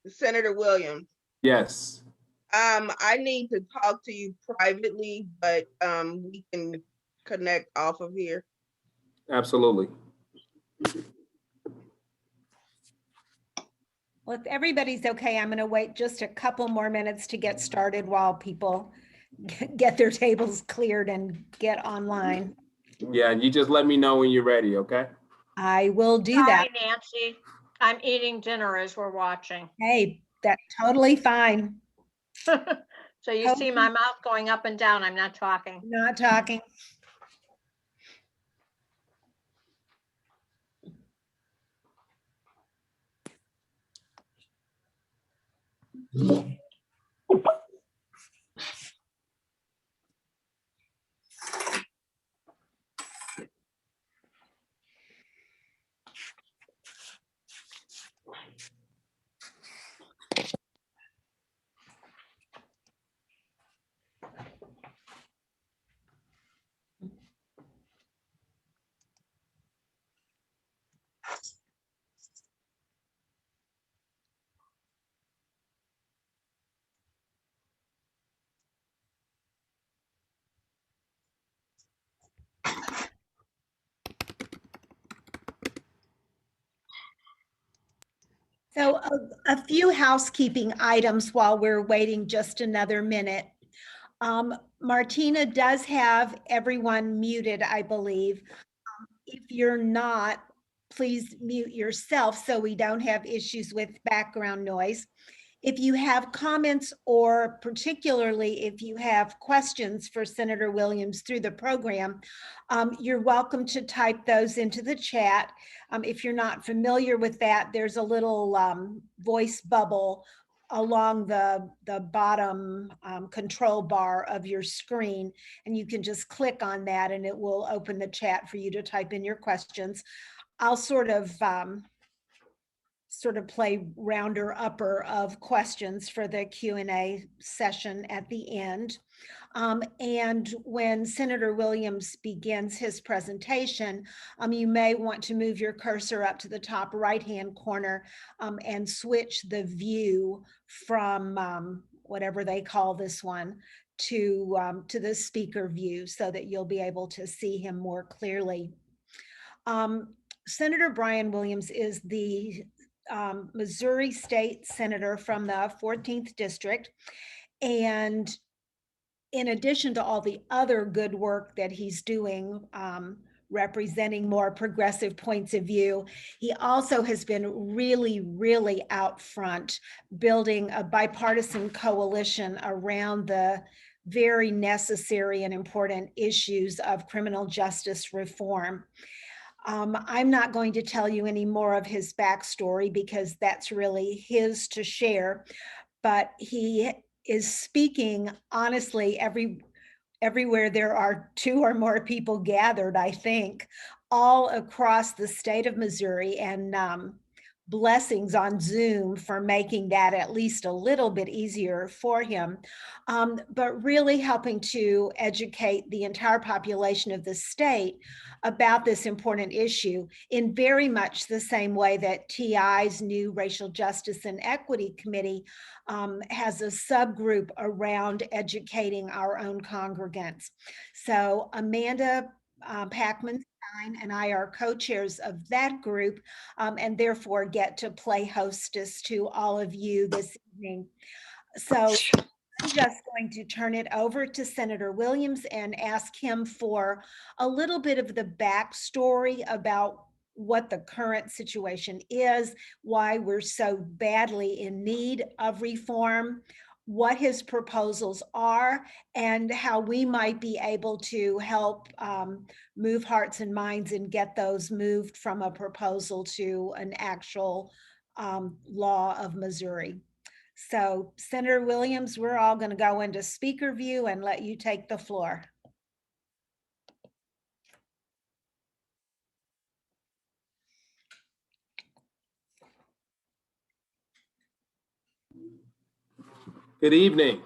Senator Williams. Yes. I need to talk to you privately, but we can connect off of here. Absolutely. Well, if everybody's okay, I'm going to wait just a couple more minutes to get started while people get their tables cleared and get online. Yeah, you just let me know when you're ready, okay? I will do that. Sorry, Nancy. I'm eating dinner as we're watching. Hey, that's totally fine. So you see my mouth going up and down. I'm not talking. Not talking. So a few housekeeping items while we're waiting just another minute. Martina does have everyone muted, I believe. If you're not, please mute yourself so we don't have issues with background noise. If you have comments, or particularly if you have questions for Senator Williams through the program, you're welcome to type those into the chat. If you're not familiar with that, there's a little voice bubble along the bottom control bar of your screen, and you can just click on that and it will open the chat for you to type in your questions. I'll sort of play rounder upper of questions for the Q&A session at the end. And when Senator Williams begins his presentation, you may want to move your cursor up to the top right-hand corner and switch the view from whatever they call this one to the speaker view so that you'll be able to see him more clearly. Senator Brian Williams is the Missouri State Senator from the 14th District. And in addition to all the other good work that he's doing, representing more progressive points of view, he also has been really out front, building a bipartisan coalition around the very necessary and important issues of criminal justice reform. I'm not going to tell you any more of his backstory because that's really his to share, but he is speaking honestly everywhere there are two or more people gathered, I think, all across the state of Missouri, and blessings on Zoom for making that at least a little bit easier for him, but really helping to educate the entire population of the state about this important issue in very much the same way that TI's new Racial Justice and Equity Committee has a subgroup around educating our own congregants. So Amanda Packman and I are co-chairs of that group, and therefore get to play hostess to all of you this evening. So I'm just going to turn it over to Senator Williams and ask him for a little bit of the backstory about what the current situation is, why we're so badly in need of reform, what his proposals are, and how we might be able to help move hearts and minds and get those moved from a proposal to an actual law of Missouri. So Senator Williams, we're all going to go into speaker view and let you take the floor. Good evening.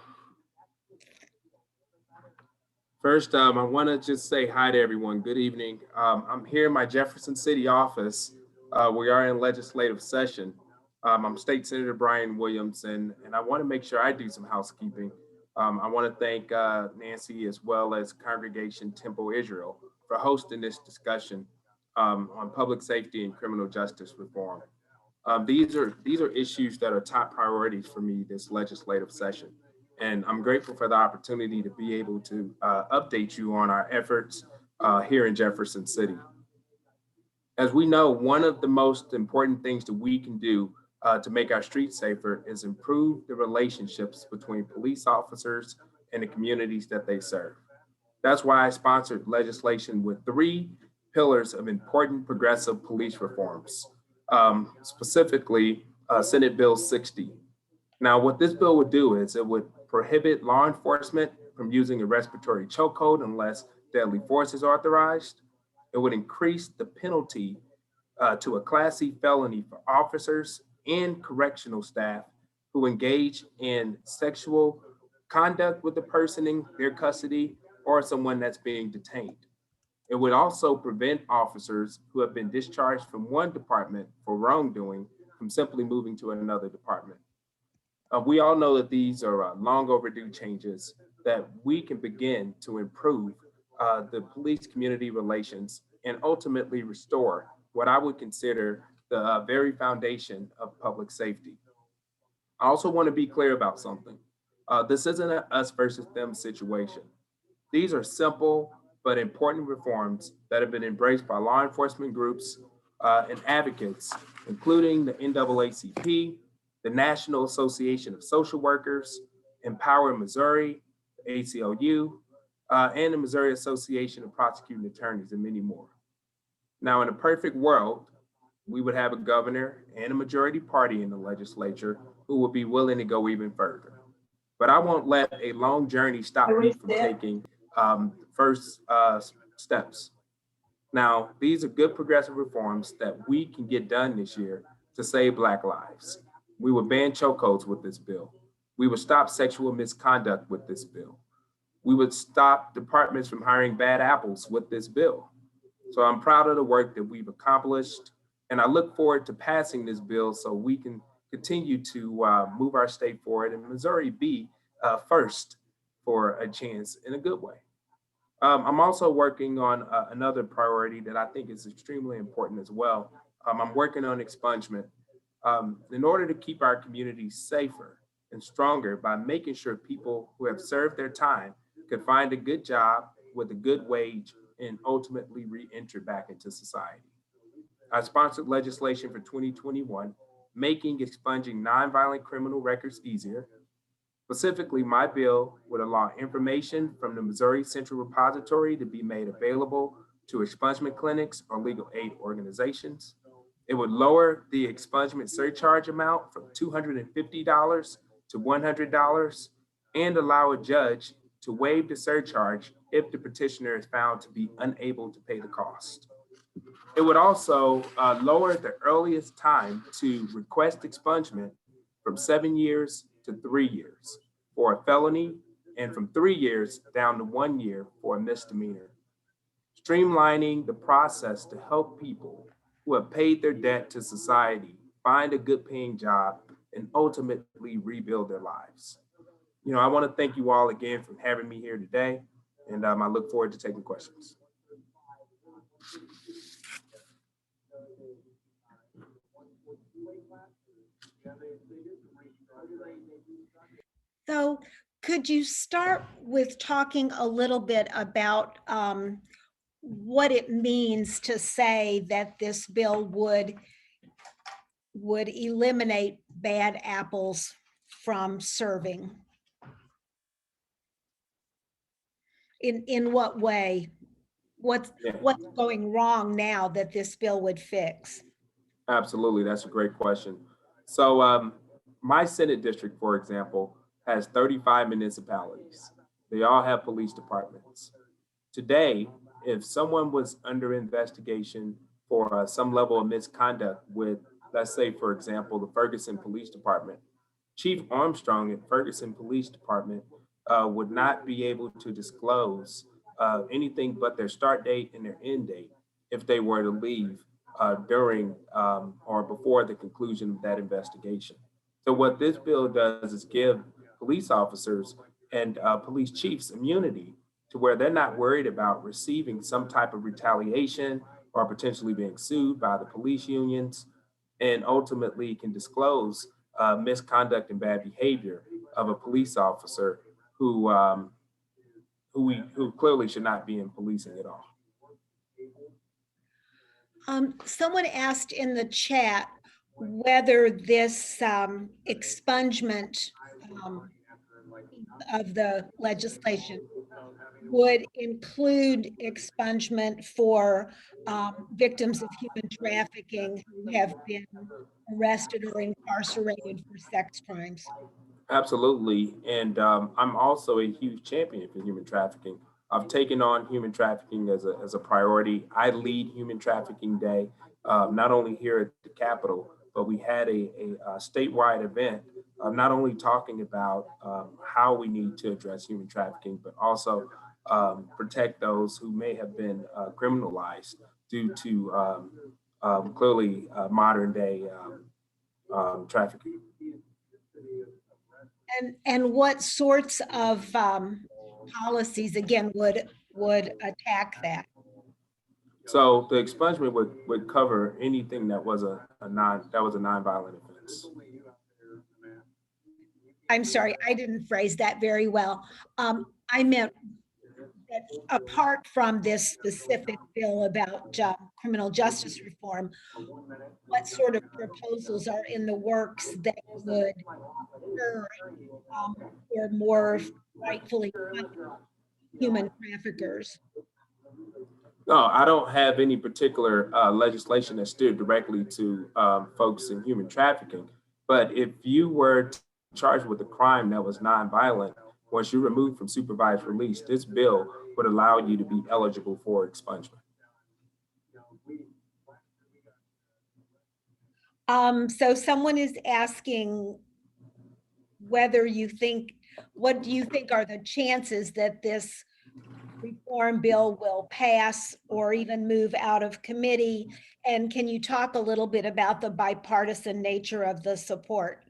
First, I want to just say hi to everyone. Good evening. I'm here in my Jefferson City office. We are in legislative session. I'm State Senator Brian Williams, and I want to make sure I do some housekeeping. I want to thank Nancy as well as Congregation Temple Israel for hosting this discussion on public safety and criminal justice reform. These are issues that are top priorities for me this legislative session, and I'm grateful for the opportunity to be able to update you on our efforts here in Jefferson City. As we know, one of the most important things that we can do to make our streets safer is improve the relationships between police officers and the communities that they serve. That's why I sponsored legislation with three pillars of important progressive police reforms, specifically Senate Bill 60. Now, what this bill would do is it would prohibit law enforcement from using a respiratory chokehold unless deadly force is authorized. It would increase the penalty to a Class C felony for officers and correctional staff who engage in sexual conduct with the person in their custody or someone that's being detained. It would also prevent officers who have been discharged from one department for wrongdoing from simply moving to another department. We all know that these are long overdue changes that we can begin to improve the police community relations and ultimately restore what I would consider the very foundation of public safety. I also want to be clear about something. This isn't an us versus them situation. These are simple but important reforms that have been embraced by law enforcement groups and advocates, including the NAACP, the National Association of Social Workers, Empower Missouri, the ACLU, and the Missouri Association of Prosecuting Attorneys, and many more. Now, in a perfect world, we would have a governor and a majority party in the legislature who would be willing to go even further. But I won't let a long journey stop me from taking first steps. Now, these are good progressive reforms that we can get done this year to save Black lives. We would ban chokeholds with this bill. We would stop sexual misconduct with this bill. We would stop departments from hiring bad apples with this bill. So I'm proud of the work that we've accomplished, and I look forward to passing this bill so we can continue to move our state forward and Missouri be first for a chance in a good way. I'm also working on another priority that I think is extremely important as well. I'm working on expungement in order to keep our communities safer and stronger by making sure people who have served their time could find a good job with a good wage and ultimately re-enter back into society. I sponsored legislation for 2021, making expunging nonviolent criminal records easier. Specifically, my bill would allow information from the Missouri Central Repository to be made available to expungement clinics or legal aid organizations. It would lower the expungement surcharge amount from $250 to $100 and allow a judge to waive the surcharge if the petitioner is found to be unable to pay the cost. It would also lower the earliest time to request expungement from 7 years to 3 years for a felony and from 3 years down to 1 year for a misdemeanor. Streamlining the process to help people who have paid their debt to society find a good paying job and ultimately rebuild their lives. I want to thank you all again for having me here today, and I look forward to taking questions. So could you start with talking a little bit about what it means to say that this bill would eliminate bad apples from serving? In what way? What's going wrong now that this bill would fix? Absolutely, that's a great question. So my Senate district, for example, has 35 municipalities. They all have police departments. Today, if someone was under investigation for some level of misconduct with, let's say, for example, the Ferguson Police Department, Chief Armstrong at Ferguson Police Department would not be able to disclose anything but their start date and their end date if they were to leave during or before the conclusion of that investigation. So what this bill does is give police officers and police chiefs immunity to where they're not worried about receiving some type of retaliation or potentially being sued by the police unions, and ultimately can disclose misconduct and bad behavior of a police officer who clearly should not be in policing at all. Someone asked in the chat whether this expungement of the legislation would include expungement for victims of human trafficking who have been arrested or incarcerated for sex crimes. Absolutely. And I'm also a huge champion for human trafficking. I've taken on human trafficking as a priority. I lead Human Trafficking Day, not only here at the Capitol, but we had a statewide event, not only talking about how we need to address human trafficking, but also protect those who may have been criminalized due to clearly modern day trafficking. And what sorts of policies again would attack that? So the expungement would cover anything that was a nonviolent offense. I'm sorry, I didn't phrase that very well. I meant that apart from this specific bill about criminal justice reform, what sort of proposals are in the works that would deter or more rightfully punish human traffickers? No, I don't have any particular legislation that's steered directly to folks in human trafficking. But if you were charged with a crime that was nonviolent, once you're removed from supervised release, this bill would allow you to be eligible for expungement. So someone is asking whether you think, what do you think are the chances that this reform bill will pass or even move out of committee? And can you talk a little bit about the bipartisan nature of the support?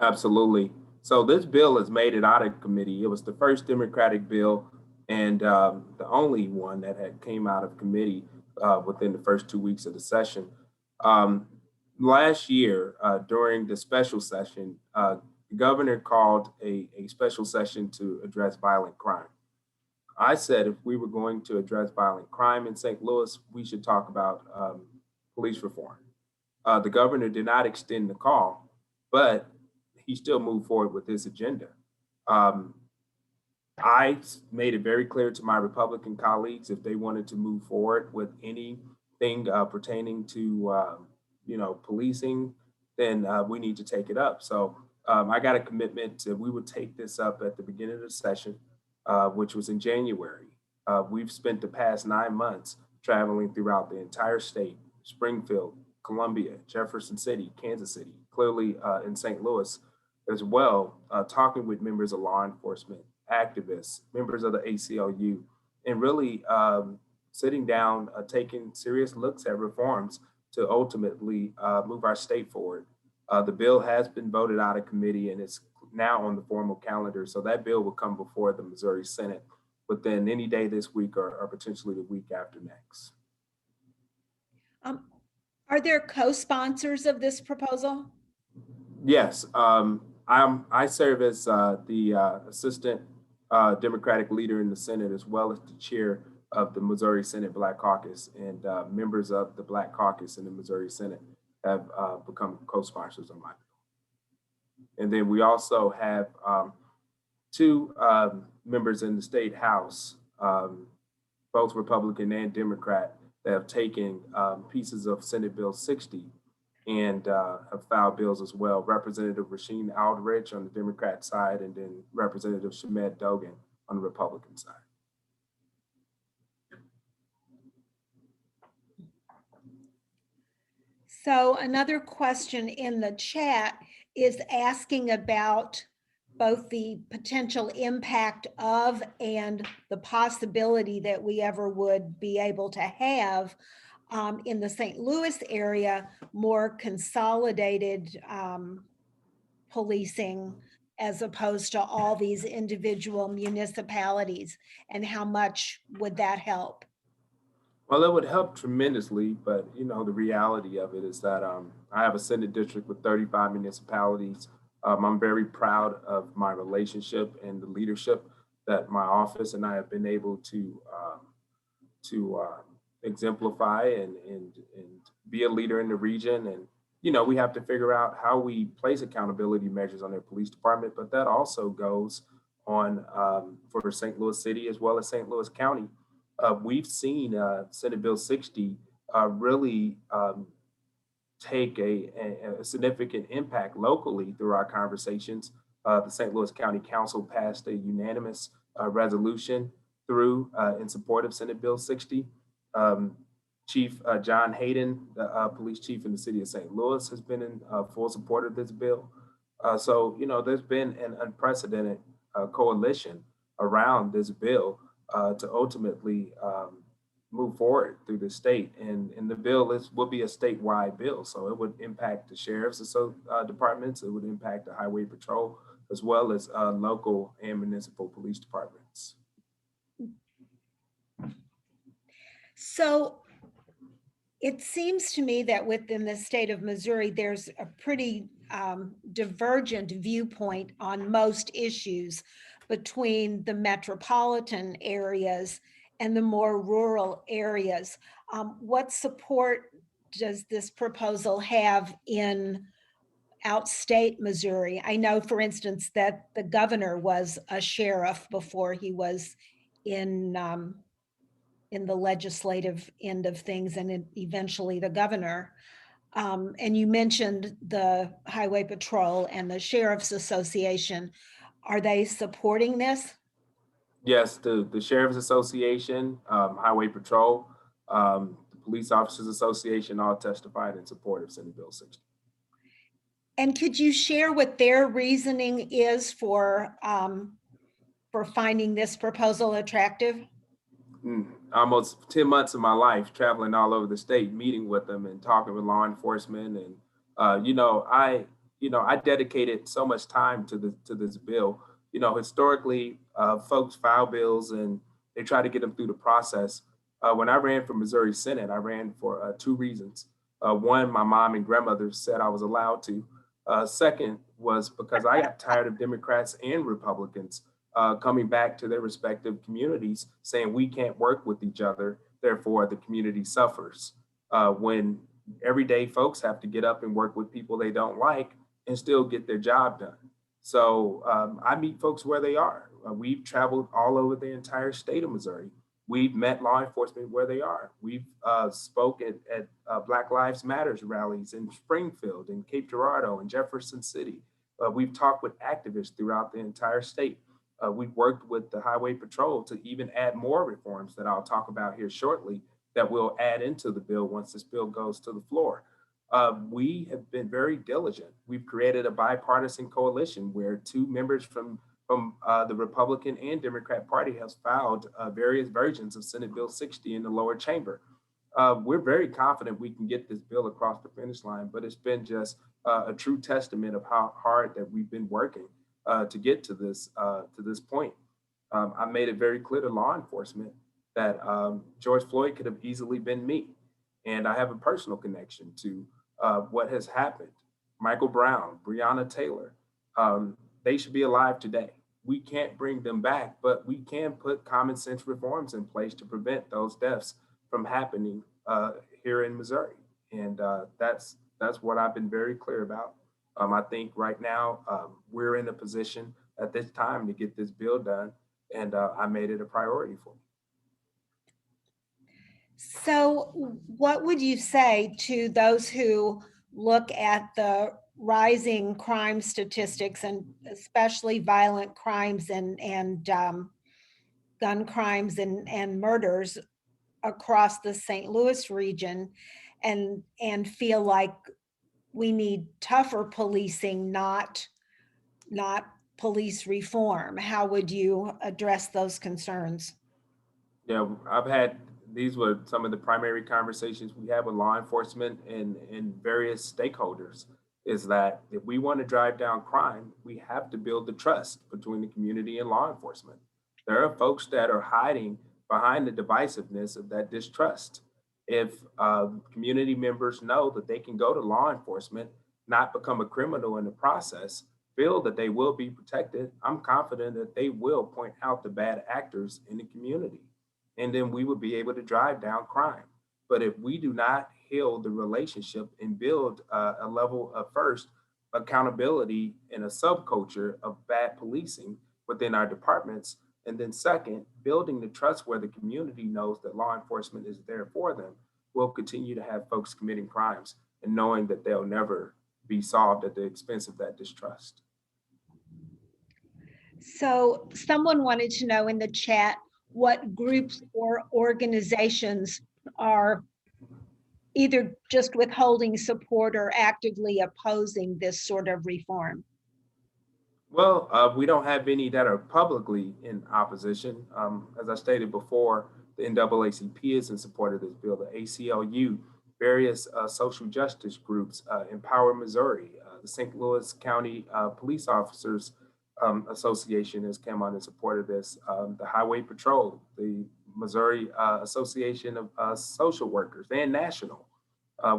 Absolutely. So this bill has made it out of committee. It was the first Democratic bill and the only one that had came out of committee within the first 2 weeks of the session. Last year, during the special session, the governor called a special session to address violent crime. I said if we were going to address violent crime in St. Louis, we should talk about police reform. The governor did not extend the call, but he still moved forward with this agenda. I made it very clear to my Republican colleagues if they wanted to move forward with anything pertaining to policing, then we need to take it up. So I got a commitment to we would take this up at the beginning of the session, which was in January. We've spent the past 9 months traveling throughout the entire state, Springfield, Columbia, Jefferson City, Kansas City, clearly in St. Louis as well, talking with members of law enforcement, activists, members of the ACLU, and really sitting down, taking serious looks at reforms to ultimately move our state forward. The bill has been voted out of committee and it's now on the formal calendar. So that bill will come before the Missouri Senate within any day this week or potentially the week after next. Are there co-sponsors of this proposal? Yes, I serve as the assistant Democratic leader in the Senate, as well as the chair of the Missouri Senate Black Caucus, and members of the Black Caucus in the Missouri Senate have become co-sponsors of my bill. And then we also have 2 members in the state House, both Republican and Democrat, that have taken pieces of Senate Bill 60 and have filed bills as well. Representative Rasheen Aldridge on the Democrat side, and then Representative Shamed Dogan on the Republican side. So another question in the chat is asking about both the potential impact of and the possibility that we ever would be able to have in the St. Louis area, more consolidated policing as opposed to all these individual municipalities? And how much would that help? Well, it would help tremendously, but you know, the reality of it is that I have a Senate district with 35 municipalities. I'm very proud of my relationship and the leadership that my office and I have been able to exemplify and be a leader in the region. And you know, we have to figure out how we place accountability measures on their police department, but that also goes on for St. Louis City as well as St. Louis County. We've seen Senate Bill 60 really take a significant impact locally through our conversations. The St. Louis County Council passed a unanimous resolution through in support of Senate Bill 60. Um, Chief John Hayden, the police chief in the city of St. Louis, has been in full support of this bill. So, you know, there's been an unprecedented coalition around this bill to ultimately move forward through the state. And the bill will be a statewide bill. So it would impact the sheriff's departments, it would impact the highway patrol, as well as local and municipal police departments. So it seems to me that within the state of Missouri, there's a pretty divergent viewpoint on most issues between the metropolitan areas and the more rural areas. What support does this proposal have in outstate Missouri? I know, for instance, that the governor was a sheriff before he was in the legislative end of things, and eventually the governor. And you mentioned the Highway Patrol and the Sheriff's Association. Are they supporting this? Yes, the Sheriff's Association, Highway Patrol, the Police Officers Association all testified in support of Senate Bill 60. And could you share what their reasoning is for finding this proposal attractive? Almost 10 months of my life traveling all over the state, meeting with them and talking with law enforcement. And I dedicated so much time to this bill. You know, historically, folks file bills and they try to get them through the process. When I ran for Missouri Senate, I ran for two reasons. One, my mom and grandmother said I was allowed to. Second was because I got tired of Democrats and Republicans coming back to their respective communities saying we can't work with each other, therefore the community suffers. When everyday folks have to get up and work with people they don't like and still get their job done. So I meet folks where they are. We've traveled all over the entire state of Missouri. We've met law enforcement where they are. We've spoken at Black Lives Matters rallies in Springfield, in Cape Girardeau, in Jefferson City. We've talked with activists throughout the entire state. We've worked with the Highway Patrol to even add more reforms that I'll talk about here shortly that we'll add into the bill once this bill goes to the floor. We have been very diligent. We've created a bipartisan coalition where two members from the Republican and Democrat Party has filed various versions of Senate Bill 60 in the lower chamber. We're very confident we can get this bill across the finish line, but it's been just a true testament of how hard that we've been working to get to this point. I made it very clear to law enforcement that George Floyd could have easily been me. And I have a personal connection to what has happened. Michael Brown, Breonna Taylor, they should be alive today. We can't bring them back, but we can put common sense reforms in place to prevent those deaths from happening here in Missouri. And that's what I've been very clear about. I think right now we're in a position at this time to get this bill done, and I made it a priority for me. So what would you say to those who look at the rising crime statistics, and especially violent crimes and gun crimes and murders across the St. Louis region, and feel like we need tougher policing, not police reform? How would you address those concerns? Yeah, I've had these were some of the primary conversations we had with law enforcement and various stakeholders, is that if we want to drive down crime, we have to build the trust between the community and law enforcement. There are folks that are hiding behind the divisiveness of that distrust. If community members know that they can go to law enforcement, not become a criminal in the process, feel that they will be protected, I'm confident that they will point out the bad actors in the community. And then we will be able to drive down crime. But if we do not heal the relationship and build a level of first accountability and a subculture of bad policing within our departments, and then second, building the trust where the community knows that law enforcement is there for them, we'll continue to have folks committing crimes and knowing that they'll never be solved at the expense of that distrust. So someone wanted to know in the chat what groups or organizations are either just withholding support or actively opposing this sort of reform. Well, we don't have any that are publicly in opposition. As I stated before, the NAACP is in support of this bill, the ACLU, various social justice groups, Empower Missouri, the St. Louis County Police Officers Association has come on in support of this, the Highway Patrol, the Missouri Association of Social Workers, and national.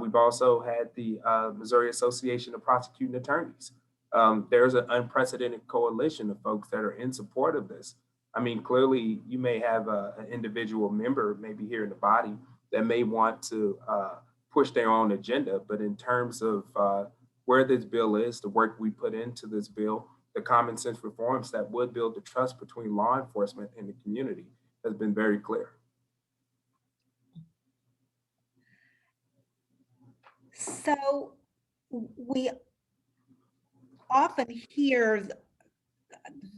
We've also had the Missouri Association of Prosecuting Attorneys. There's an unprecedented coalition of folks that are in support of this. I mean, clearly you may have an individual member maybe here in the body that may want to push their own agenda, but in terms of where this bill is, the work we put into this bill, the common sense reforms that would build the trust between law enforcement and the community has been very clear. So we often hear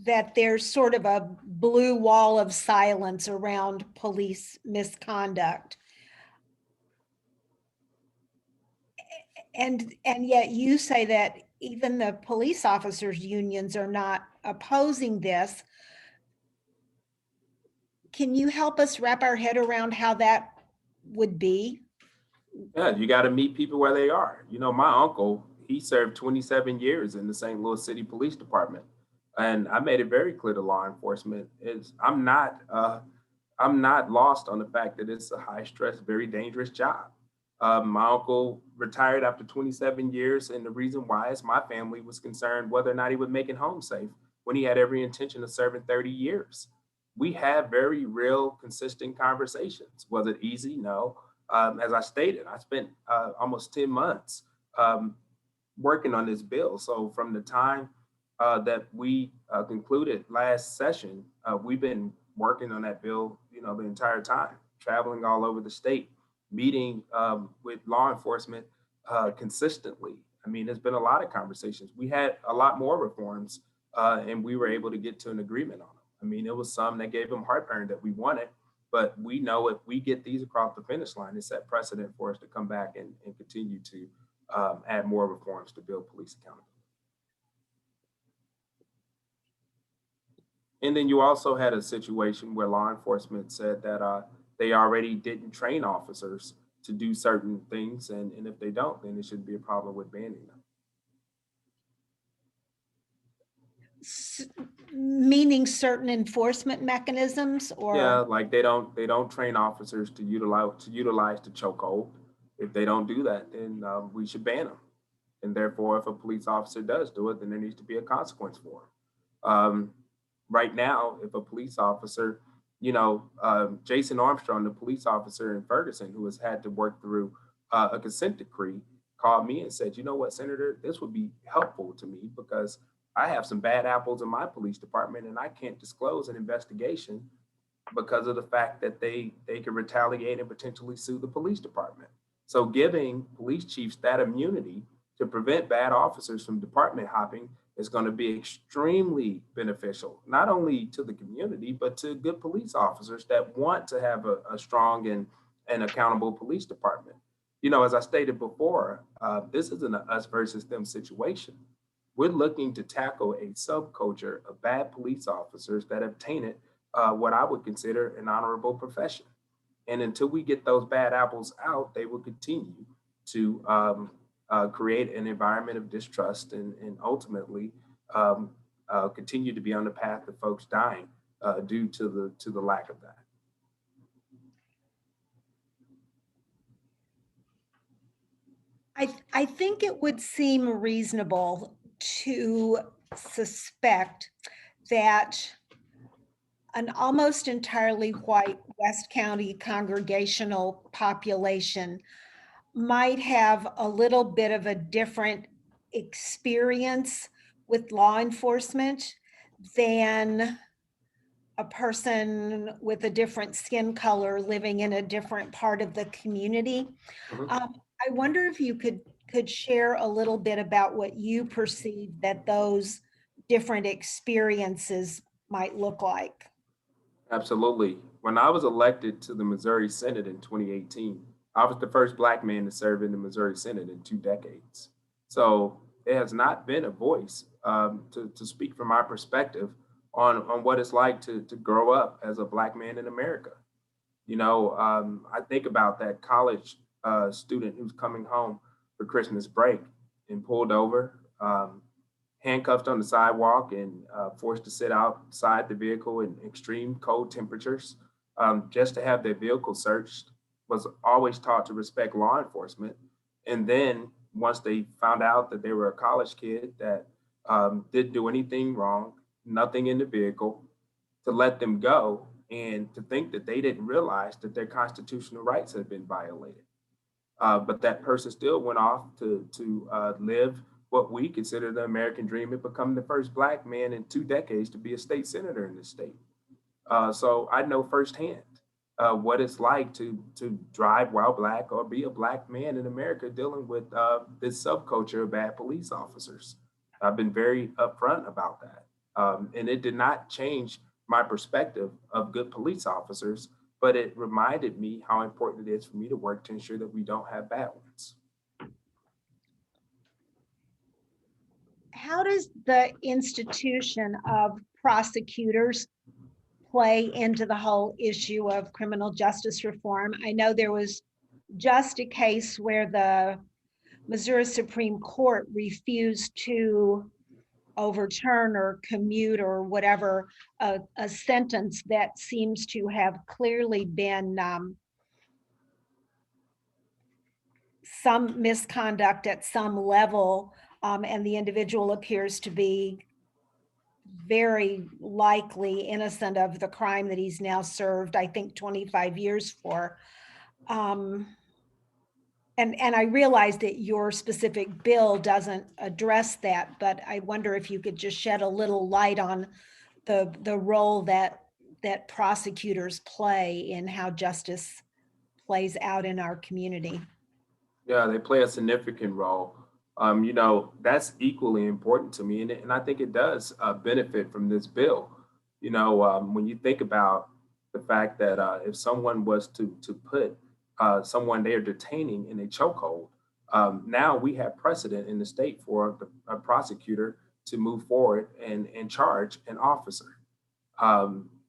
that there's sort of a blue wall of silence around police misconduct. And yet you say that even the police officers' unions are not opposing this. Can you help us wrap our head around how that would be? Yeah, you got to meet people where they are. You know, my uncle, he served 27 years in the St. Louis City Police Department. And I made it very clear to law enforcement is I'm not lost on the fact that it's a high stress, very dangerous job. My uncle retired after 27 years. And the reason why is my family was concerned whether or not he would make it home safe when he had every intention of serving 30 years. We have very real, consistent conversations. Was it easy? No. As I stated, I spent almost 10 months working on this bill. So from the time that we concluded last session, we've been working on that bill, you know, the entire time, traveling all over the state, meeting with law enforcement consistently. I mean, there's been a lot of conversations. We had a lot more reforms and we were able to get to an agreement on them. I mean, it was some that gave them heartburn that we wanted, but we know if we get these across the finish line, it's set precedent for us to come back and continue to add more reforms to build police accountability. And then you also had a situation where law enforcement said that they already didn't train officers to do certain things. And if they don't, then it shouldn't be a problem with banning them. Meaning certain enforcement mechanisms, or? Yeah, like they don't train officers to utilize the chokehold. If they don't do that, then we should ban them. And therefore, if a police officer does do it, then there needs to be a consequence for them. Right now, if a police officer, you know, Jason Armstrong, the police officer in Ferguson, who has had to work through a consent decree, called me and said, you know what, Senator, this would be helpful to me because I have some bad apples in my police department and I can't disclose an investigation because of the fact that they could retaliate and potentially sue the police department. So giving police chiefs that immunity to prevent bad officers from department hopping is going to be extremely beneficial, not only to the community, but to good police officers that want to have a strong and accountable police department. You know, as I stated before, this isn't an us versus them situation. We're looking to tackle a subculture of bad police officers that have tainted what I would consider an honorable profession. And until we get those bad apples out, they will continue to create an environment of distrust and ultimately continue to be on the path of folks dying due to the lack of that. I think it would seem reasonable to suspect that an almost entirely white West County congregational population might have a little bit of a different experience with law enforcement than a person with a different skin color living in a different part of the community. Mhm. I wonder if you could share a little bit about what you perceive that those different experiences might look like. Absolutely. When I was elected to the Missouri Senate in 2018, I was the first Black man to serve in the Missouri Senate in 2 decades. So there has not been a voice to speak from my perspective on what it's like to grow up as a Black man in America. I think about that college student who's coming home for Christmas break and pulled over, handcuffed on the sidewalk, and forced to sit outside the vehicle in extreme cold temperatures just to have their vehicle searched. Was always taught to respect law enforcement. And then once they found out that they were a college kid that didn't do anything wrong, nothing in the vehicle, to let them go and to think that they didn't realize that their constitutional rights had been violated. But that person still went off to live what we consider the American dream and become the first Black man in 2 decades to be a state senator in this state. So I know firsthand what it's like to drive while Black or be a Black man in America dealing with this subculture of bad police officers. I've been very upfront about that. And it did not change my perspective of good police officers, but it reminded me how important it is for me to work to ensure that we don't have bad ones. How does the institution of prosecutors play into the whole issue of criminal justice reform? I know there was just a case where the Missouri Supreme Court refused to overturn or commute or whatever a sentence that seems to have clearly been some misconduct at some level, and the individual appears to be very likely innocent of the crime that he's now served, I think, 25 years for. And I realize that your specific bill doesn't address that, but I wonder if you could just shed a little light on the role that prosecutors play in how justice plays out in our community. Yeah, they play a significant role. That's equally important to me, and I think it does benefit from this bill. When you think about the fact that if someone was to put someone they are detaining in a chokehold, now we have precedent in the state for a prosecutor to move forward and charge an officer.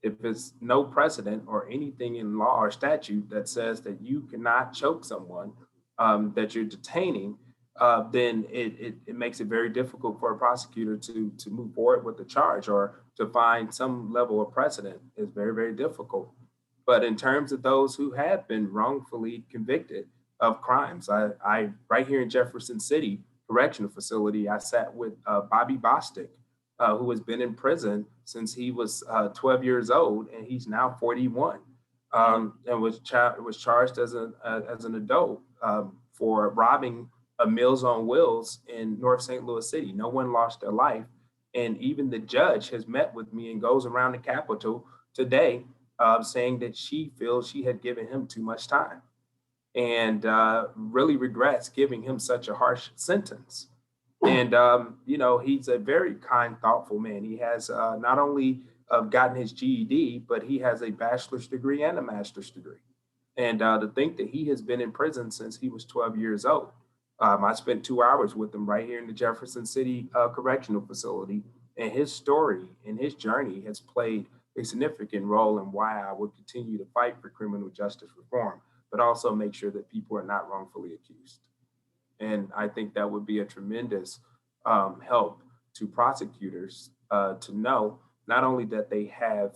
If it's no precedent or anything in law or statute that says that you cannot choke someone that you're detaining, then it makes it very difficult for a prosecutor to move forward with the charge or to find some level of precedent is very, very difficult. But in terms of those who have been wrongfully convicted of crimes, I right here in Jefferson City Correctional Facility, I sat with Bobby Bostic, who has been in prison since he was 12 years old, and he's now 41, and was charged as an adult for robbing a Meals on Wheels in North St. Louis City. No one lost their life, and even the judge has met with me and goes around the Capitol today, saying that she feels she had given him too much time, and really regrets giving him such a harsh sentence. And he's a very kind, thoughtful man. He has not only gotten his GED, but he has a bachelor's degree and a master's degree. And to think that he has been in prison since he was 12 years old. I spent 2 hours with him right here in the Jefferson City Correctional Facility, and his story and his journey has played a significant role in why I would continue to fight for criminal justice reform, but also make sure that people are not wrongfully accused. And I think that would be a tremendous help to prosecutors to know not only that they have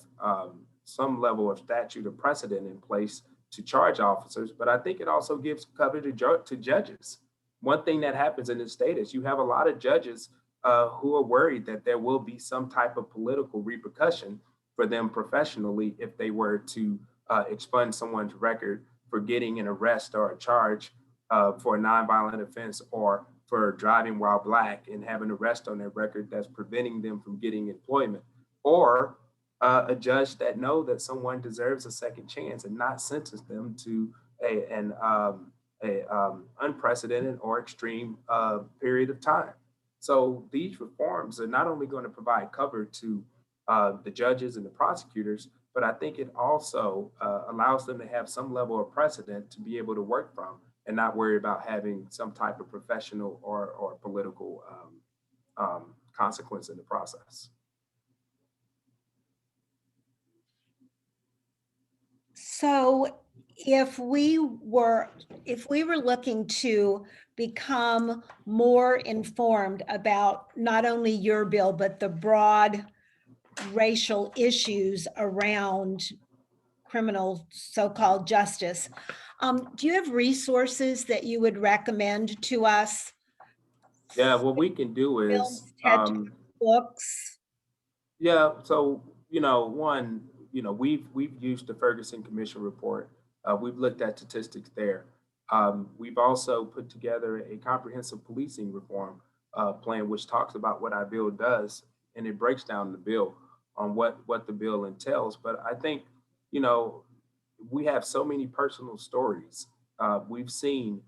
some level of statute or precedent in place to charge officers, but I think it also gives cover to judges. One thing that happens in this state is you have a lot of judges who are worried that there will be some type of political repercussion for them professionally if they were to expunge someone's record for getting an arrest or a charge for a nonviolent offense or for driving while Black and have an arrest on their record that's preventing them from getting employment, or a judge that know that someone deserves a second chance and not sentence them to an unprecedented or extreme period of time. So these reforms are not only going to provide cover to the judges and the prosecutors, but I think it also allows them to have some level of precedent to be able to work from and not worry about having some type of professional or political consequence in the process. So if we were looking to become more informed about not only your bill, but the broad racial issues around criminal so-called justice, do you have resources that you would recommend to us? Yeah, what we can do is, Films, TED books? yeah, so, one, we've used the Ferguson Commission report. We've looked at statistics there. We've also put together a comprehensive policing reform plan, which talks about what our bill does, and it breaks down the bill on what the bill entails. But I think, we have so many personal stories we've seen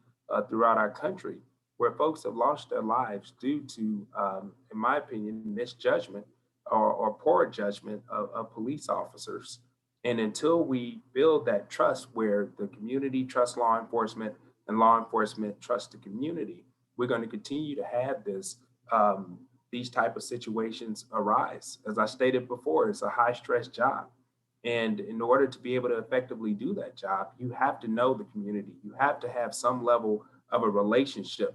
throughout our country where folks have lost their lives due to, in my opinion, misjudgment or poor judgment of police officers. And until we build that trust where the community trusts law enforcement and law enforcement trusts the community, we're going to continue to have these type of situations arise. As I stated before, it's a high stress job. And in order to be able to effectively do that job, you have to know the community. You have to have some level of a relationship.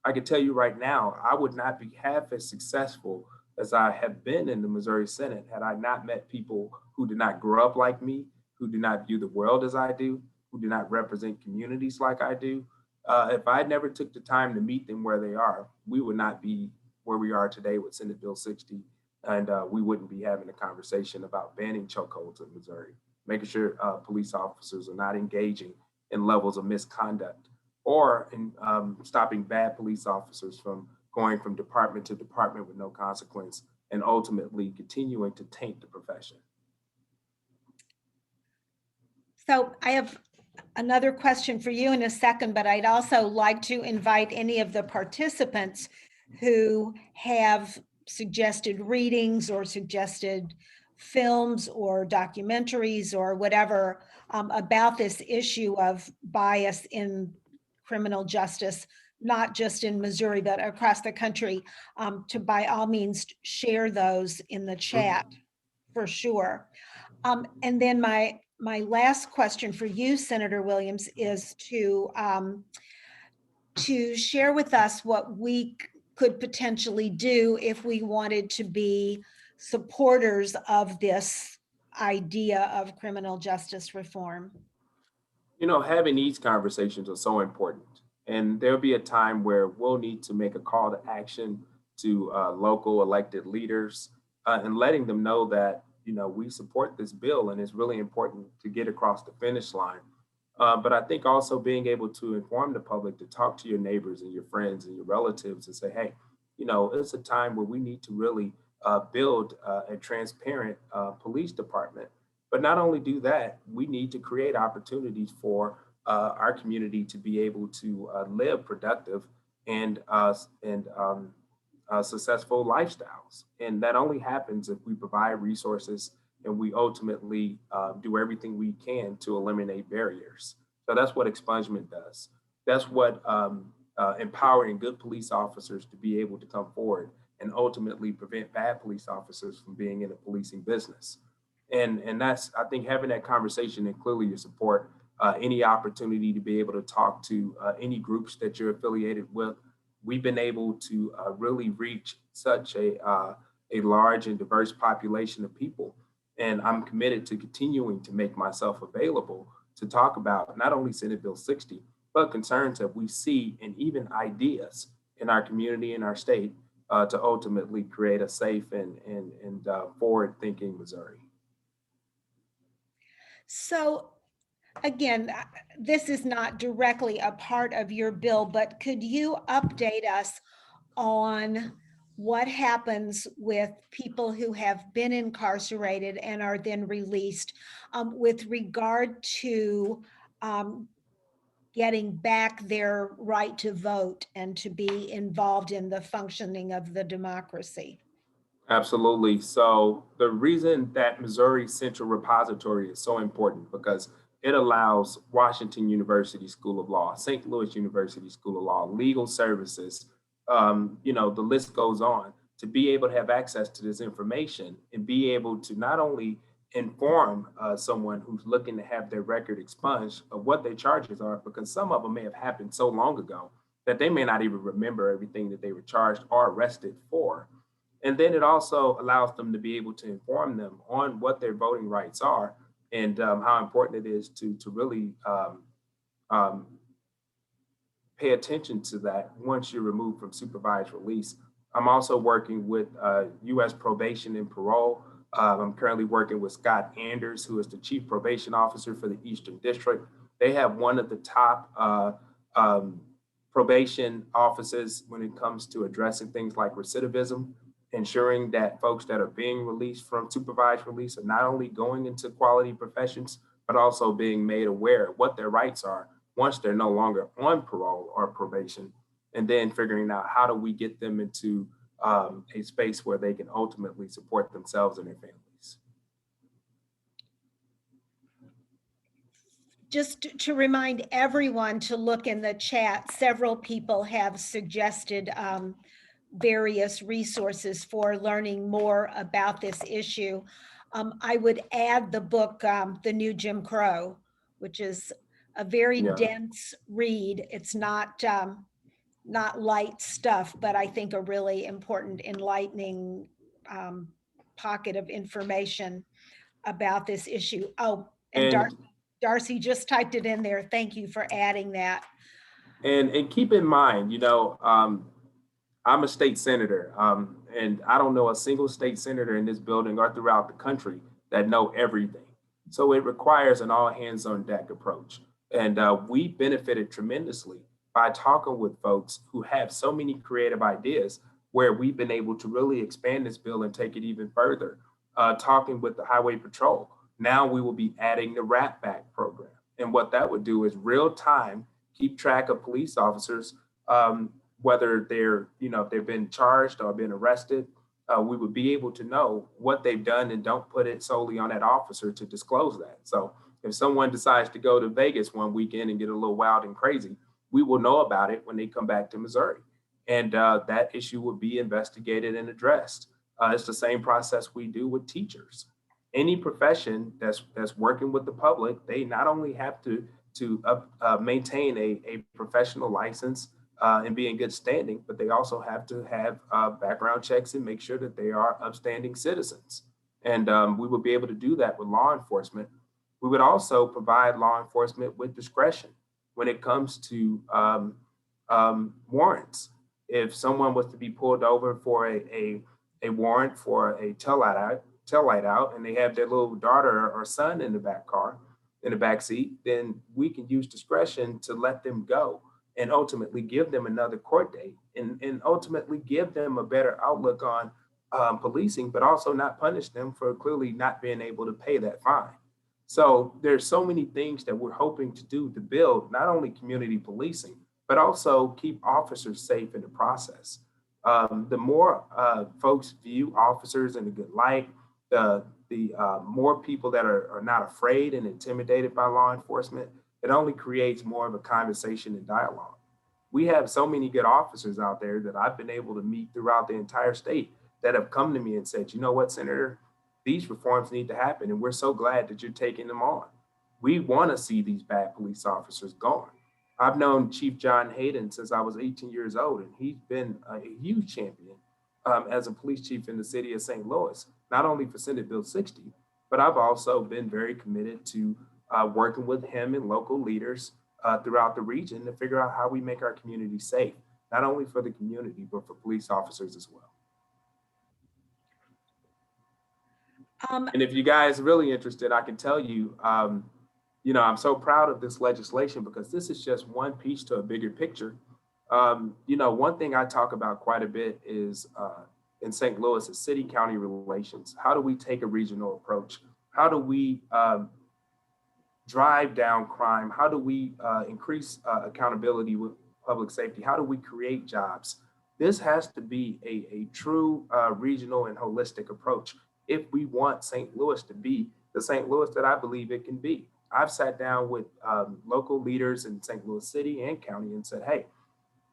I can tell you right now, I would not be half as successful as I have been in the Missouri Senate had I not met people who did not grow up like me, who do not view the world as I do, who do not represent communities like I do. If I never took the time to meet them where they are, we would not be where we are today with Senate Bill 60. And we wouldn't be having a conversation about banning chokeholds in Missouri, making sure police officers are not engaging in levels of misconduct or in stopping bad police officers from going from department to department with no consequence and ultimately continuing to taint the profession. So I have another question for you in a second, but I'd also like to invite any of the participants who have suggested readings or suggested films or documentaries or whatever about this issue of bias in criminal justice, not just in Missouri, but across the country, to by all means share those in the chat for sure. And then my last question for you, Senator Williams, is to share with us what we could potentially do if we wanted to be supporters of this idea of criminal justice reform. Having these conversations are so important. And there'll be a time where we'll need to make a call to action to local elected leaders and letting them know that, we support this bill and it's really important to get across the finish line. But I think also being able to inform the public, to talk to your neighbors and your friends and your relatives and say, hey, it's a time where we need to really build a transparent police department. But not only do that, we need to create opportunities for our community to be able to live productive and successful lifestyles. And that only happens if we provide resources and we ultimately do everything we can to eliminate barriers. So that's what expungement does. That's what empowering good police officers to be able to come forward and ultimately prevent bad police officers from being in the policing business. And that's, I think, having that conversation and clearly your support, any opportunity to be able to talk to any groups that you're affiliated with. We've been able to really reach such a large and diverse population of people. And I'm committed to continuing to make myself available to talk about not only Senate Bill 60, but concerns that we see and even ideas in our community and our state to ultimately create a safe and forward-thinking Missouri. So again, this is not directly a part of your bill, but could you update us on what happens with people who have been incarcerated and are then released with regard to getting back their right to vote and to be involved in the functioning of the democracy? Absolutely. So the reason that Missouri Central Repository is so important because it allows Washington University School of Law, St. Louis University School of Law, legal services, the list goes on, to be able to have access to this information and be able to not only inform someone who's looking to have their record expunged of what their charges are, because some of them may have happened so long ago that they may not even remember everything that they were charged or arrested for. And then it also allows them to be able to inform them on what their voting rights are and how important it is to really um, pay attention to that once you're removed from supervised release. I'm also working with U.S. Probation and Parole. I'm currently working with Scott Anders, who is the Chief Probation Officer for the Eastern District. They have one of the top probation offices when it comes to addressing things like recidivism, ensuring that folks that are being released from supervised release are not only going into quality professions, but also being made aware of what their rights are once they're no longer on parole or probation, and then figuring out how do we get them into a space where they can ultimately support themselves and their families. Just to remind everyone to look in the chat, several people have suggested various resources for learning more about this issue. I would add the book, The New Jim Crow, which is a very dense read. It's not light stuff, but I think a really important, enlightening pocket of information about this issue. Oh, and Darcy just typed it in there. Thank you for adding that. And keep in mind, I'm a state senator, and I don't know a single state senator in this building or throughout the country that know everything. So it requires an all hands on deck approach. And we benefited tremendously by talking with folks who have so many creative ideas where we've been able to really expand this bill and take it even further. Talking with the Highway Patrol. Now we will be adding the Rat Back program. And what that would do is real time keep track of police officers, whether if they've been charged or been arrested. We would be able to know what they've done and don't put it solely on that officer to disclose that. So if someone decides to go to Vegas one weekend and get a little wild and crazy, we will know about it when they come back to Missouri. And that issue will be investigated and addressed. It's the same process we do with teachers. Any profession that's working with the public, they not only have to maintain a professional license and be in good standing, but they also have to have background checks and make sure that they are upstanding citizens. And we will be able to do that with law enforcement. We would also provide law enforcement with discretion when it comes to warrants. If someone was to be pulled over for a warrant for a taillight out, and they have their little daughter or son in the back seat, then we can use discretion to let them go and ultimately give them another court date and ultimately give them a better outlook on policing, but also not punish them for clearly not being able to pay that fine. So there's so many things that we're hoping to do to build not only community policing, but also keep officers safe in the process. The more folks view officers in a good light, the more people that are not afraid and intimidated by law enforcement, it only creates more of a conversation and dialogue. We have so many good officers out there that I've been able to meet throughout the entire state that have come to me and said, you know what, Senator, these reforms need to happen. And we're so glad that you're taking them on. We want to see these bad police officers gone. I've known Chief John Hayden since I was 18 years old, and he's been a huge champion as a police chief in the city of St. Louis, not only for Senate Bill 60, but I've also been very committed to working with him and local leaders throughout the region to figure out how we make our community safe, not only for the community, but for police officers as well. And if you guys are really interested, I can tell you, I'm so proud of this legislation because this is just one piece to a bigger picture. One thing I talk about quite a bit is in St. Louis is city-county relations. How do we take a regional approach? How do we drive down crime? How do we increase accountability with public safety? How do we create jobs? This has to be a true regional and holistic approach if we want St. Louis to be the St. Louis that I believe it can be. I've sat down with local leaders in St. Louis City and County and said, hey,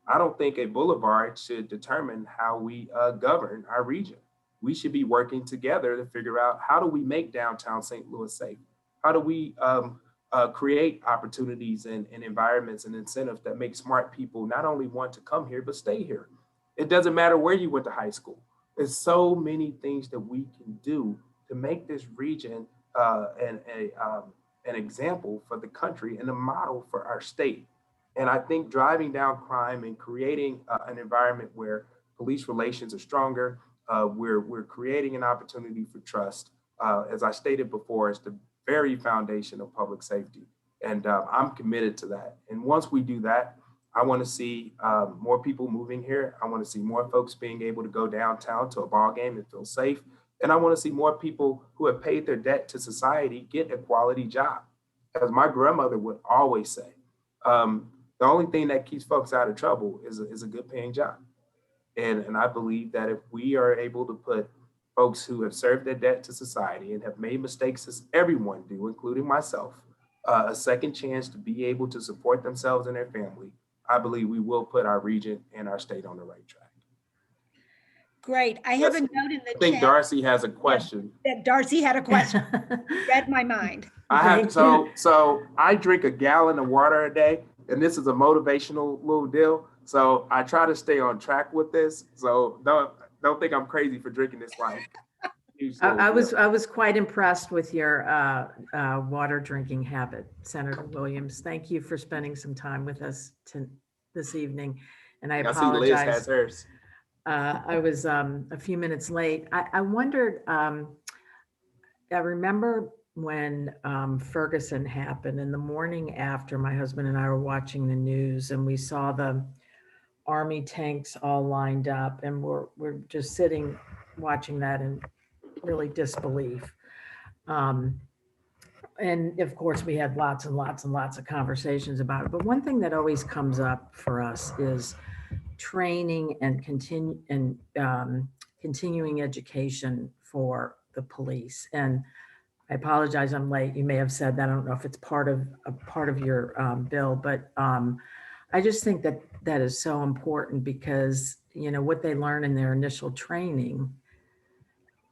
I don't think a boulevard should determine how we govern our region. We should be working together to figure out how do we make downtown St. Louis safe? How do we create opportunities and environments and incentives that make smart people not only want to come here, but stay here? It doesn't matter where you went to high school. There's so many things that we can do to make this region an example for the country and a model for our state. And I think driving down crime and creating an environment where police relations are stronger, we're creating an opportunity for trust. As I stated before, it's the very foundation of public safety. And I'm committed to that. And once we do that, I want to see more people moving here. I want to see more folks being able to go downtown to a ball game and feel safe. And I want to see more people who have paid their debt to society get a quality job. As my grandmother would always say, the only thing that keeps folks out of trouble is a good paying job. And I believe that if we are able to put folks who have served their debt to society and have made mistakes, as everyone do, including myself, a second chance to be able to support themselves and their family, I believe we will put our region and our state on the right track. Great. I have a note in the chat. I think Darcy has a question. That Darcy had a question. Read my mind. So I drink a gallon of water a day, and this is a motivational little deal. So I try to stay on track with this. So don't think I'm crazy for drinking this wine. I was quite impressed with your water drinking habit, Senator Williams. Thank you for spending some time with us this evening. And I apologize. See Liz has hers. I was a few minutes late. I wondered, I remember when Ferguson happened, in the morning after, my husband and I were watching the news and we saw the Army tanks all lined up, and we're just sitting watching that in really disbelief. And of course we had lots and lots and lots of conversations about it. But one thing that always comes up for us is training and continuing education for the police. And I apologize, I'm late. You may have said that. I don't know if it's part of your bill, but I just think that is so important because, what they learn in their initial training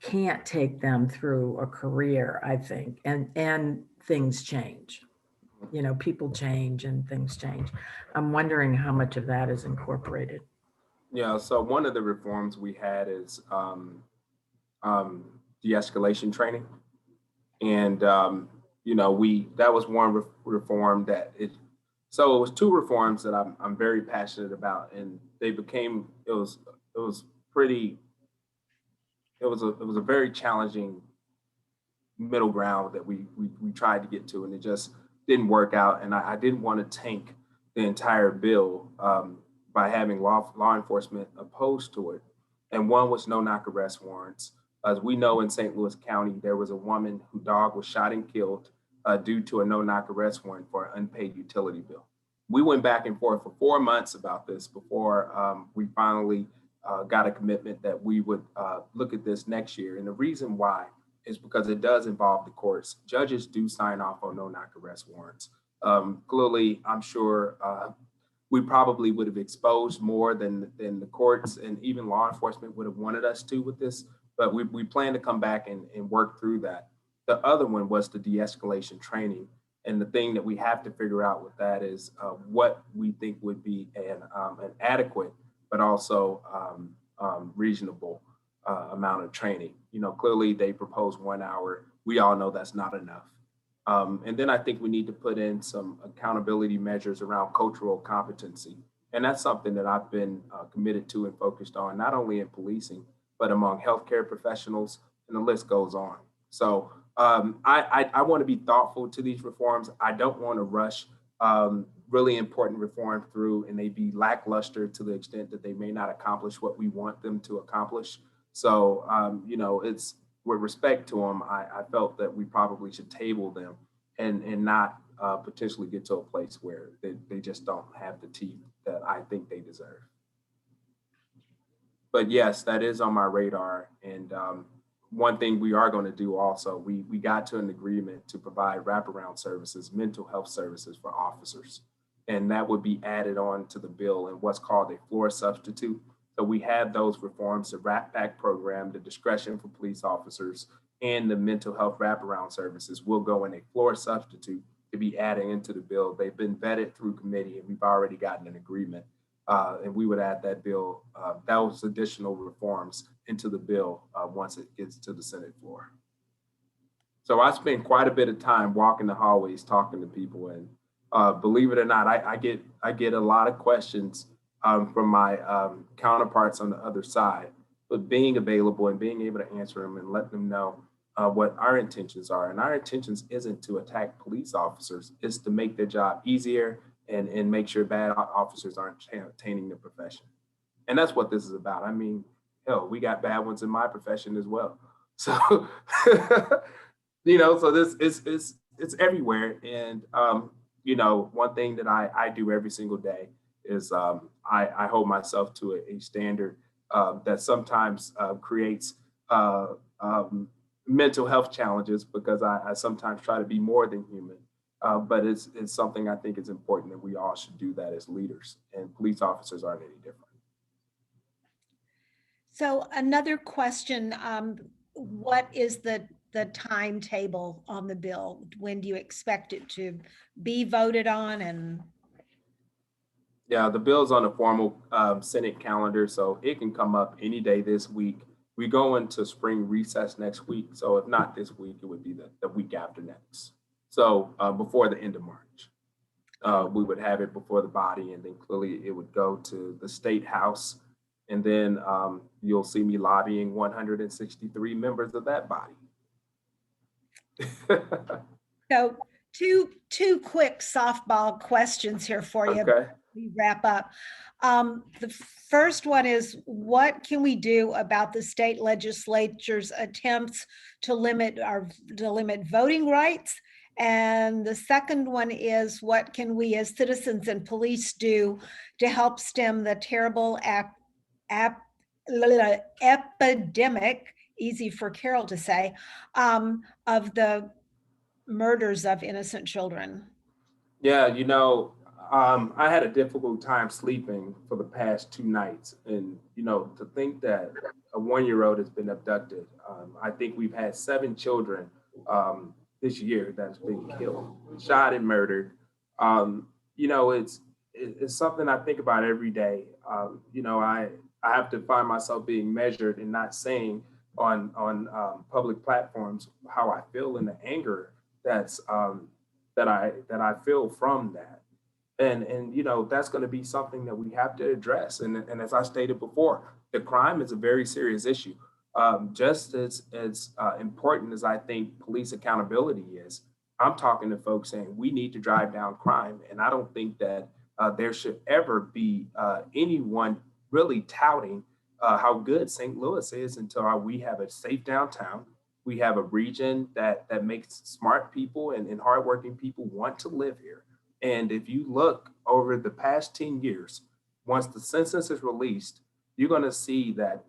can't take them through a career, I think, and things change. People change and things change. I'm wondering how much of that is incorporated. Yeah, so one of the reforms we had is de-escalation training. And, that was one reform it was two reforms that I'm very passionate about, and they became, it was a very challenging middle ground that we tried to get to, and it just didn't work out. And I didn't want to tank the entire bill by having law enforcement opposed to it. And one was no knock arrest warrants. As we know, in St. Louis County, there was a woman whose dog was shot and killed due to a no knock arrest warrant for an unpaid utility bill. We went back and forth for 4 months about this before we finally got a commitment that we would look at this next year. And the reason why is because it does involve the courts. Judges do sign off on no knock arrest warrants. Clearly, I'm sure we probably would have exposed more than the courts and even law enforcement would have wanted us to with this. but we plan to come back and work through that. The other one was the de-escalation training. And the thing that we have to figure out with that is what we think would be an adequate, but also reasonable amount of training. You know, clearly they propose 1 hour. We all know that's not enough. And then I think we need to put in some accountability measures around cultural competency. And that's something that I've been committed to and focused on, not only in policing, but among healthcare professionals, and the list goes on. So I want to be thoughtful to these reforms. I don't want to rush really important reform through and they be lackluster to the extent that they may not accomplish what we want them to accomplish. So, you know, it's with respect to them, I felt that we probably should table them and not potentially get to a place where they just don't have the teeth that I think they deserve. But yes, that is on my radar. And one thing we are going to do also, we got to an agreement to provide wraparound services, mental health services for officers. And that would be added on to the bill in what's called a floor substitute. So we have those reforms, the Wrap Back program, the discretion for police officers, and the mental health wraparound services will go in a floor substitute to be adding into the bill. They've been vetted through committee and we've already gotten an agreement. And we would add that bill, those additional reforms into the bill once it gets to the Senate floor. So I spend quite a bit of time walking the hallways, talking to people, and believe it or not, I get a lot of questions from my counterparts on the other side, but being available and being able to answer them and let them know what our intentions are. And our intentions isn't to attack police officers, it's to make their job easier and make sure bad officers aren't tainting the profession. And that's what this is about. I mean, hell, we got bad ones in my profession as well. So, you know, so this is it's everywhere. And, you know, one thing that I do every single day is I hold myself to a standard that sometimes creates mental health challenges because I sometimes try to be more than human. But it's something I think is important that we all should do that as leaders, and police officers aren't any different. So another question, what is the timetable on the bill? When do you expect it to be voted on? And Yeah, the bill's on a formal Senate calendar, so it can come up any day this week. We go into spring recess next week, so if not this week, it would be the week after next. So before the end of March, we would have it before the body, and then clearly it would go to the state house. And then you'll see me lobbying 163 members of that body. so two quick softball questions here for you. Okay. We wrap up. The first one is, what can we do about the state legislature's attempts to limit voting rights? And the second one is, what can we as citizens and police do to help stem the terrible epidemic, easy for Carol to say, of the murders of innocent children? Yeah, you know, I had a difficult time sleeping for the past 2 nights. And, you know, to think that a 1-year-old has been abducted. I think we've had 7 children this year that's been killed, shot and murdered. You know, it's something I think about every day. You know, I have to find myself being measured and not saying on public platforms how I feel and the anger that's that I feel from that. And you know, that's going to be something that we have to address. And as I stated before, the crime is a very serious issue. Just as important as I think police accountability is, I'm talking to folks saying we need to drive down crime. And I don't think that there should ever be anyone really touting how good St. Louis is until we have a safe downtown. We have a region that makes smart people and hardworking people want to live here. And if you look over the past 10 years, once the census is released, you're going to see that,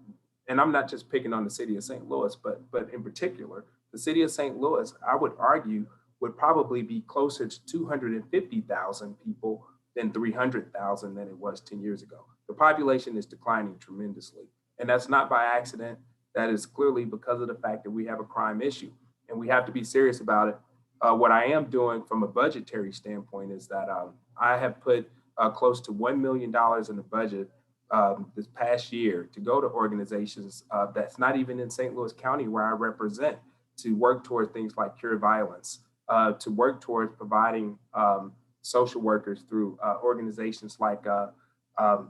and I'm not just picking on the city of St. Louis, but in particular, the city of St. Louis, I would argue, would probably be closer to 250,000 people than 300,000 than it was 10 years ago. The population is declining tremendously. And that's not by accident. that is clearly because of the fact that we have a crime issue, and we have to be serious about it. What I am doing from a budgetary standpoint is that I have put close to $1 million in the budget this past year to go to organizations that's not even in St. Louis County where I represent, to work towards things like cure violence, to work towards providing social workers through organizations like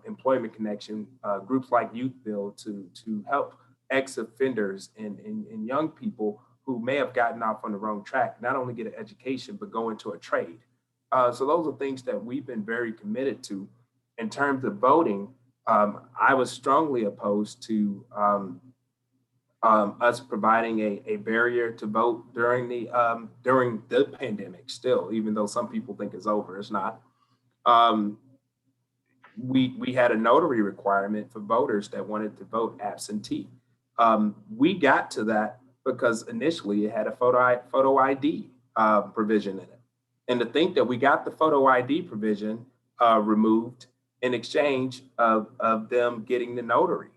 Employment Connection, groups like Youth Build, to help ex-offenders and young people who may have gotten off on the wrong track, not only get an education, but go into a trade. So those are things that we've been very committed to. In terms of voting, I was strongly opposed to us providing a barrier to vote during the pandemic still, even though some people think it's over, it's not. We had a notary requirement for voters that wanted to vote absentee. We got to that because initially it had a photo ID provision in it. And to think that we got the photo ID provision removed in exchange of them getting the notary.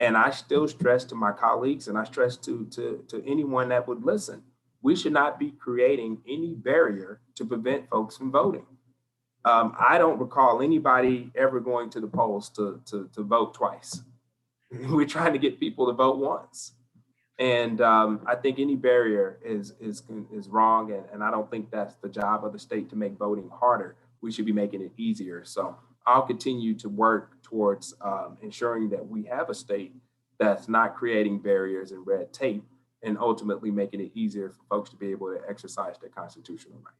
And I still stress to my colleagues, and I stress to anyone that would listen, we should not be creating any barrier to prevent folks from voting. I don't recall anybody ever going to the polls to vote twice. We're trying to get people to vote once. And I think any barrier is wrong, and I don't think that's the job of the state to make voting harder. We should be making it easier. So I'll continue to work towards ensuring that we have a state that's not creating barriers and red tape, and ultimately making it easier for folks to be able to exercise their constitutional right.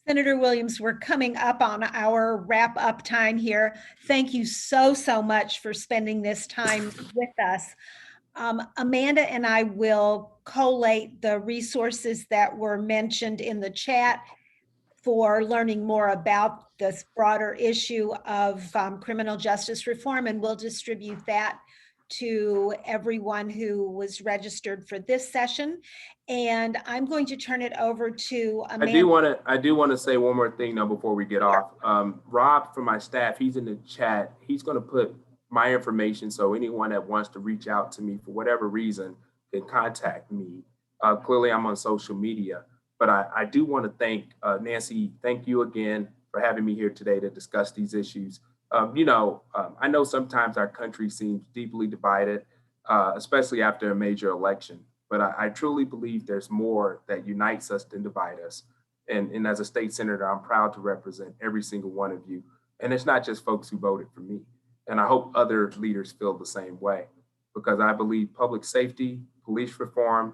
Senator Williams, we're coming up on our wrap up time here. Thank you so much for spending this time with us. Amanda and I will collate the resources that were mentioned in the chat for learning more about this broader issue of criminal justice reform, and we'll distribute that to everyone who was registered for this session. And I'm going to turn it over to Amanda. I do want to say one more thing though before we get off. Rob from my staff, he's in the chat. He's going to put my information so anyone that wants to reach out to me for whatever reason can contact me. Clearly, I'm on social media, but I do want to thank Nancy. Thank you again for having me here today to discuss these issues. I know sometimes our country seems deeply divided, especially after a major election, but I truly believe there's more that unites us than divides us. And as a state senator, I'm proud to represent every single one of you. And it's not just folks who voted for me. And I hope other leaders feel the same way, because I believe public safety, police reform,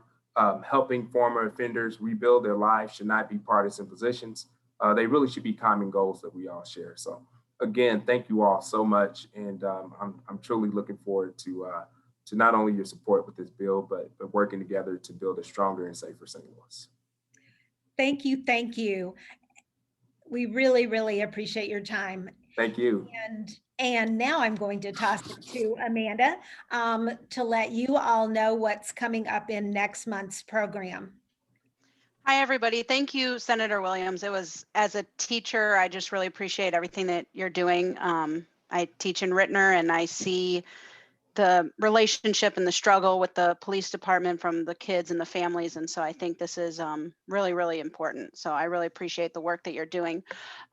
helping former offenders rebuild their lives should not be partisan positions. They really should be common goals that we all share. So again, thank you all so much. And I'm truly looking forward to not only your support with this bill, but working together to build a stronger and safer St. Louis. Thank you. Thank you. We really appreciate your time. Thank you. And now I'm going to toss it to Amanda to let you all know what's coming up in next month's program. Hi, everybody. Thank you, Senator Williams. It was, as a teacher, I just really appreciate everything that you're doing. I teach in Rittner, and I see the relationship and the struggle with the police department from the kids and the families. And so I think this is really important. So I really appreciate the work that you're doing.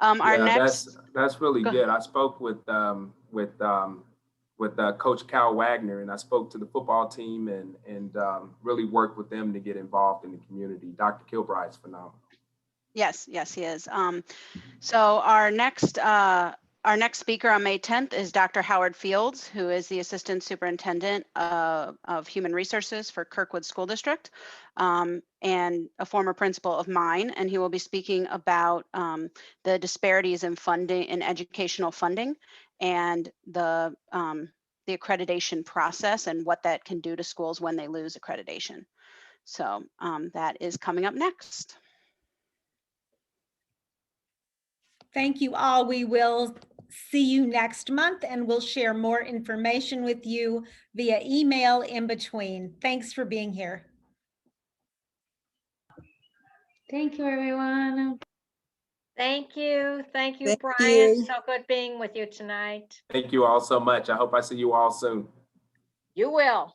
That's really good. I spoke with Coach Cal Wagner, and I spoke to the football team and really worked with them to get involved in the community. Dr. Kilbride's phenomenal. Yes, he is. So our next speaker on May 10th is Dr. Howard Fields, who is the Assistant Superintendent of Human Resources for Kirkwood School District and a former principal of mine. And he will be speaking about the disparities in funding, in educational funding, and the accreditation process and what that can do to schools when they lose accreditation. So that is coming up next. Thank you all. We will see you next month, and we'll share more information with you via email in between. Thanks for being here. Thank you, everyone. Thank you. Thank you, Thank Brian. you. So good being with you tonight. Thank you all so much. I hope I see you all soon. You will.